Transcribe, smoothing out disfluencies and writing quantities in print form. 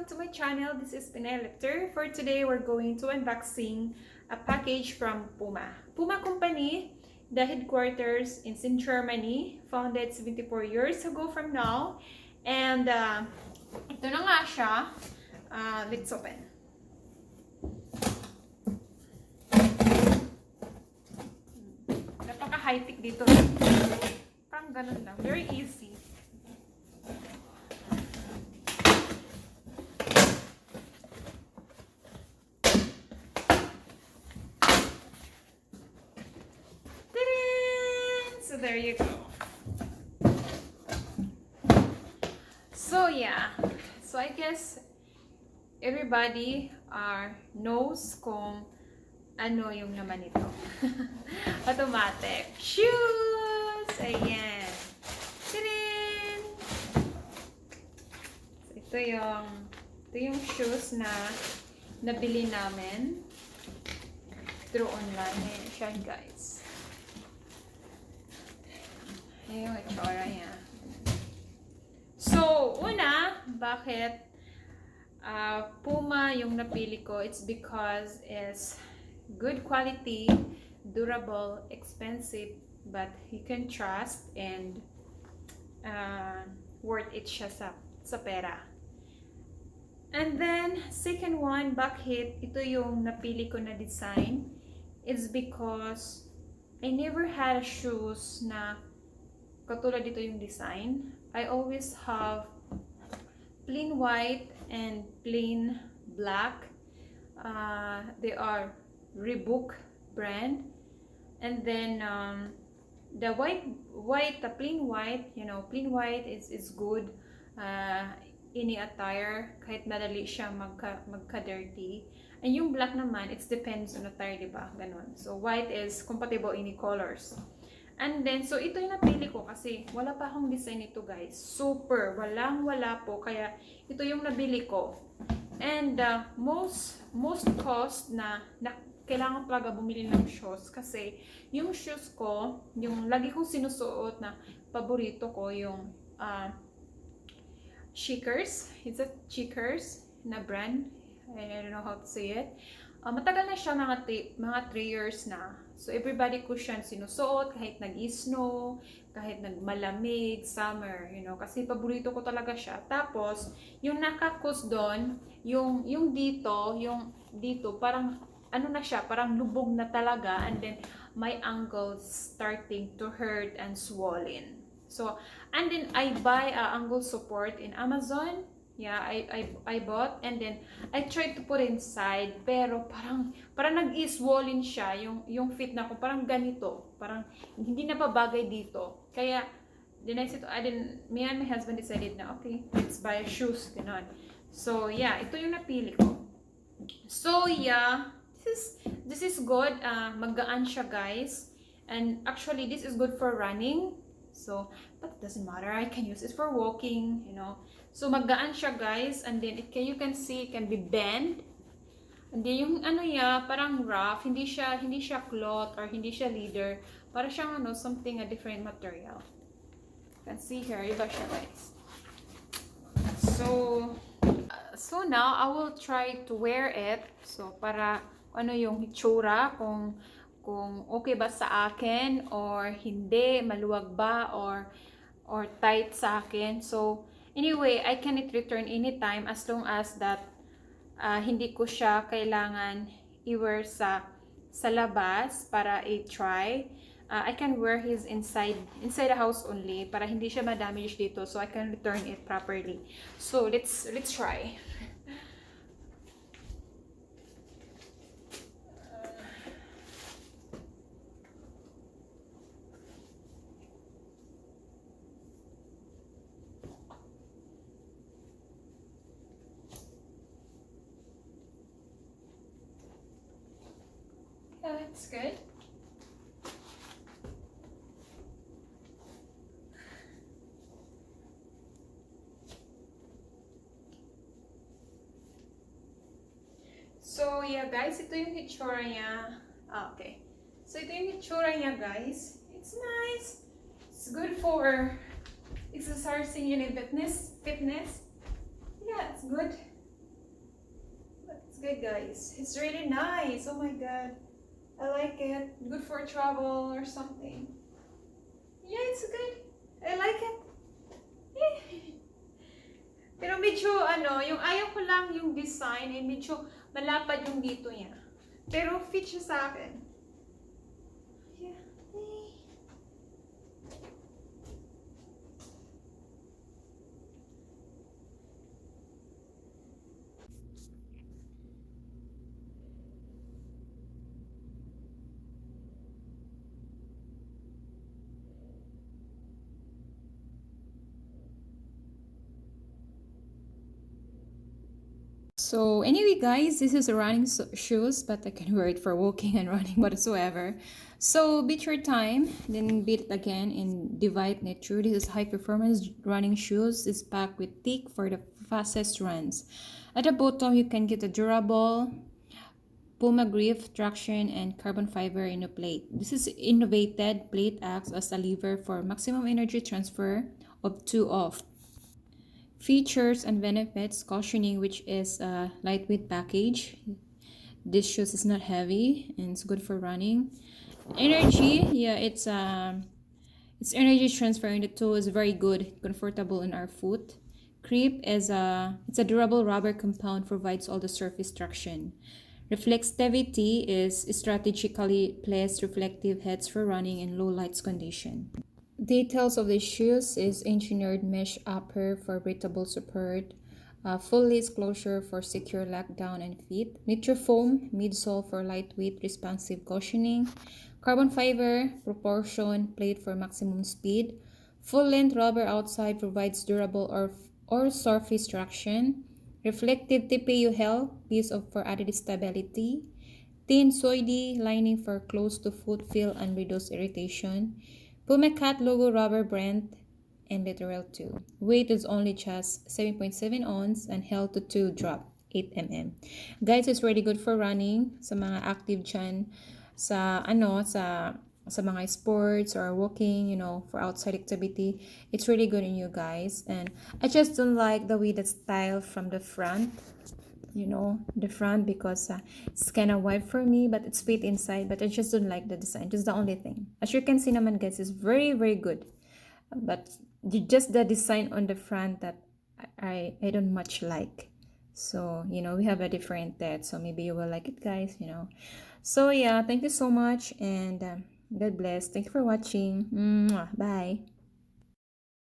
welcome to my channel. This is Liberate. For today, we're going to unboxing a package from Puma. Puma company, the headquarters is in Germany, founded 74 years ago from now. And ito na nga siya. Let's open. Napaka-high-tech dito. Parang ganun lang. Very easy. So there you go. So yeah, so I guess everybody knows kung ano yung naman ito. Automatic shoes. Ayan. Tadaan! So ito yung shoes na nabili namin through online. Ayan siya, guys. Ayan yung itsura niya. So, una, bakit Puma yung napili ko? It's because it's good quality, durable, expensive, but you can trust and worth it siya sa pera. And then, second one, bakit ito yung napili ko na design? It's because I never had shoes na katulad dito yung design. I always have plain white and plain black. They are Reebok brand. And then the plain white, plain white is good. Any attire, kahit madali siya magka-dirty. And yung black naman, it depends on attire, diba? Ganon. So white is compatible any colors. And then, so ito yung napili ko kasi wala pa akong design ito, guys. Super, wala po. Kaya ito yung nabili ko. And most cost na kailangan talaga bumili ng shoes kasi yung shoes ko, yung lagi kong sinusuot na paborito ko, yung Checkers. It's a Checkers na brand. I don't know how to say it. Matagal na siya, mga 3 years na. So, everybody ko siya sinusuot kahit nag-snow, kahit nagmalamig, summer, kasi paborito ko talaga siya. Tapos, yung nakakos doon, yung dito, parang, ano na siya, parang lubog na talaga, and then, my ankles starting to hurt and swollen. So, and then, I buy ankle support in Amazon. Yeah, I bought, and then I tried to put inside, pero parang nag-swollen siya yung fit na ko, parang ganito, parang hindi na babagay dito. Kaya then me and my husband decided na okay, let's buy shoes, ganon. So yeah, ito yung napili ko. So yeah, this is good. Magaan siya, guys, and actually this is good for running. So, but it doesn't matter. I can use it for walking, So, magaan siya, guys. And then, you can see, it can be bent. And then, yung parang rough. Hindi siya cloth or hindi siya leather. Para siyang, something, a different material. You can see here. Iba siya, guys. So now, I will try to wear it. So, para, yung hitsura, kung okay ba sa akin or hindi, maluwag ba or tight sa akin. So anyway, I can return anytime as long as that hindi ko siya kailangan i-wear sa labas para i-try. I can wear his inside the house only para hindi siya ma-damage dito, so I can return it properly. So let's try. That's good. So yeah, guys, ito yung hitsura niya. Okay. So ito yung hitsura niya, guys. It's nice. It's good for exercising, fitness. Yeah, it's good. guys. It's really nice. Oh my god. I like it. Good for travel or something. Yeah, it's good. I like it. Pero medyo yung ayaw ko lang yung design eh medyo malapad yung dito niya. Pero fit siya sa akin. Yeah. So anyway guys, this is a running shoes, but I can wear it for walking and running whatsoever. So beat your time, then beat it again in Divide Nitro. This is high performance running shoes. It's packed with thick for the fastest runs. At the bottom, you can get a durable Puma grip, traction, and carbon fiber in a plate. This is innovated plate acts as a lever for maximum energy transfer of 2 off. Features and benefits: cushioning, which is a lightweight package. This shoes is not heavy and it's good for running. Energy, yeah, it's energy transfer in the toe is very good, comfortable in our foot. Creep is it's a durable rubber compound, provides all the surface traction. Reflexivity is strategically placed reflective heads for running in low lights condition. Details of the shoes is engineered mesh upper for breathable support, full lace closure for secure lockdown and fit, Nitro foam midsole for lightweight responsive cushioning, carbon fiber proportion plate for maximum speed, full length rubber outside provides durable or surface traction, reflective TPU help piece for added stability, thin soily lining for close to foot feel and reduce irritation. Puma Cat logo rubber brand and literal 2. Weight is only just 7.7 ounce and held to 2 drop 8 mm. Guys, it's really good for running sa mga active dyan sa sa mga sports or walking, for outside activity. It's really good in you guys. And I just don't like the way the style from the front. The front, because it's kind of wide for me, but it's fit inside, but I just don't like the design. Just the only thing, as you can see naman guys, is very very good, but just the design on the front that I don't much like. So we have a different that, so maybe you will like it guys. So yeah, thank you so much, and God bless. Thank you for watching. Mwah. Bye.